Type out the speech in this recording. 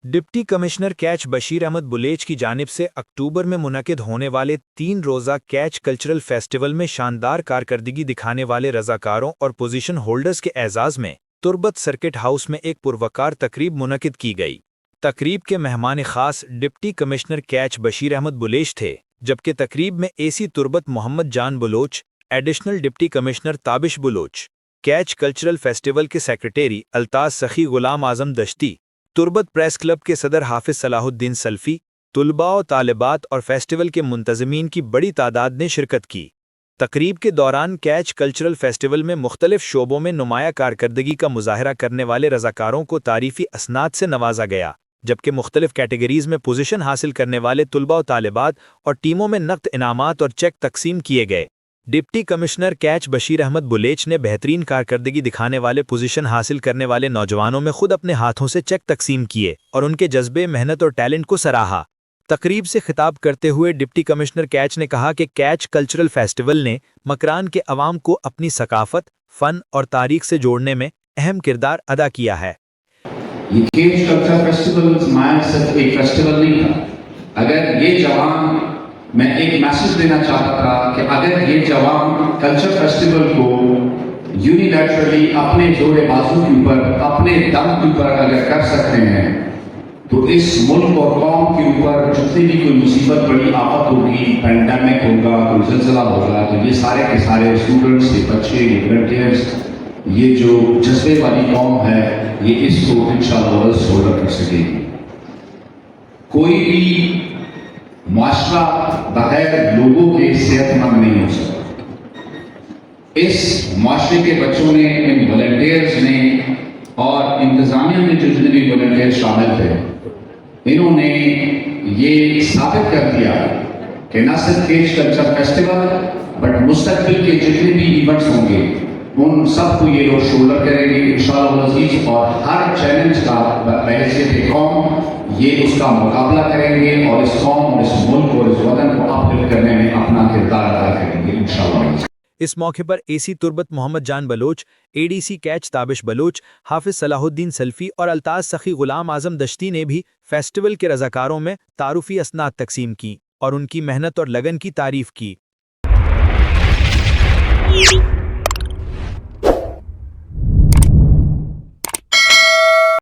Deputy commissioner Kech Bashir Ahmed Baloch کی جانب سے اکتوبر میں منعقد ہونے والے 3 روزہ کیچ کلچرل فیسٹیول میں شاندار کارکردگی دکھانے والے رضاکاروں اور پوزیشن ہولڈرز کے اعزاز میں تربت سرکٹ ہاؤس میں ایک پروقار تقریب منعقد کی گئی۔ تقریب کے مہمان خاص ڈپٹی کمشنر کیچ بشیر احمد بلیچ تھے، جبکہ تقریب میں A C Turbat Muhammad Jan Baloch, additional deputy commissioner Tabish Baloch, Kech cultural festival کے سیکریٹری الطاف سخی غلام اعظم دشتی، تربت پریس کلب کے صدر حافظ صلاح الدین سلفی، طلباء و طالبات اور فیسٹیول کے منتظمین کی بڑی تعداد نے شرکت کی۔ تقریب کے دوران کیچ کلچرل فیسٹیول میں مختلف شعبوں میں نمایاں کارکردگی کا مظاہرہ کرنے والے رضاکاروں کو تعریفی اسناد سے نوازا گیا، جبکہ مختلف کیٹیگریز میں پوزیشن حاصل کرنے والے طلباء و طالبات اور ٹیموں میں نقد انعامات اور چیک تقسیم کیے گئے۔ ڈپٹی کمشنر کیچ بشیر احمد بلیچ نے بہترین کارکردگی دکھانے والے پوزیشن حاصل کرنے والے نوجوانوں میں خود اپنے ہاتھوں سے چیک تقسیم کیے اور ان کے جذبے، محنت اور ٹیلنٹ کو سراہا۔ تقریب سے خطاب کرتے ہوئے ڈپٹی کمشنر کیچ نے کہا کہ کیچ کلچرل فیسٹیول نے مکران کے عوام کو اپنی ثقافت، فن اور تاریخ سے جوڑنے میں اہم کردار ادا کیا ہے۔ یہ کیچ کلچرل فیسٹیول صرف ایک فیسٹیول نہیں تھا۔ اگر یہ جوان، میں ایک میسج دینا چاہتا تھا کہ اگر یہ جوان کلچر فیسٹیول کو یونیلیٹرلی اپنے جوڑ بازو کے اوپر، اپنے دم کے اوپر اگر کر سکتے ہیں تو اس ملک اور قوم کے اوپر جتنی بھی کوئی مصیبت بڑی آفت ہوگی، پینڈیمک ہوگا، کوئی زلزلہ ہوگا، تو یہ سارے کے سارے اسٹوڈنٹس، یہ بچے، یہ والنٹیئرز، یہ جو جذبے والی قوم ہے، یہ اس کو انشاءاللہ شولڈر کر سکے گی۔ کوئی بھی معاشرہ بغیر لوگوں کے صحت مند نہیں ہو سکتا۔ اس معاشرے کے بچوں نے، ان والنٹیئرز نے اور انتظامیہ میں جو جتنے بھی والنٹیئر شامل تھے، انہوں نے یہ ثابت کر دیا کہ نہ صرف کیچ کلچر فیسٹیول بٹ مستقبل کے جتنے بھی ایونٹس ہوں گے ان سب کو یہ لوگ شولڈر کریں گے انشاءاللہ العزیز، اور ہر چیلنج کا بحیثیت قوم یہ اس کا مقابلہ کریں گے اور اس قوم اور اس ملک اور اس وطن کو اپلفٹ کرنے میں اپنا کردار ادا کریں گے انشاءاللہ۔ اس موقع پر A C Turbat Muhammad Jan Baloch, A D C Kech Tabish Baloch, Hafiz Salah الدین سلفی اور الطاف سخی غلام اعظم دشتی نے بھی فیسٹیول کے رضاکاروں میں تعارفی اسناد تقسیم کی اور ان کی محنت اور لگن کی تعریف کی۔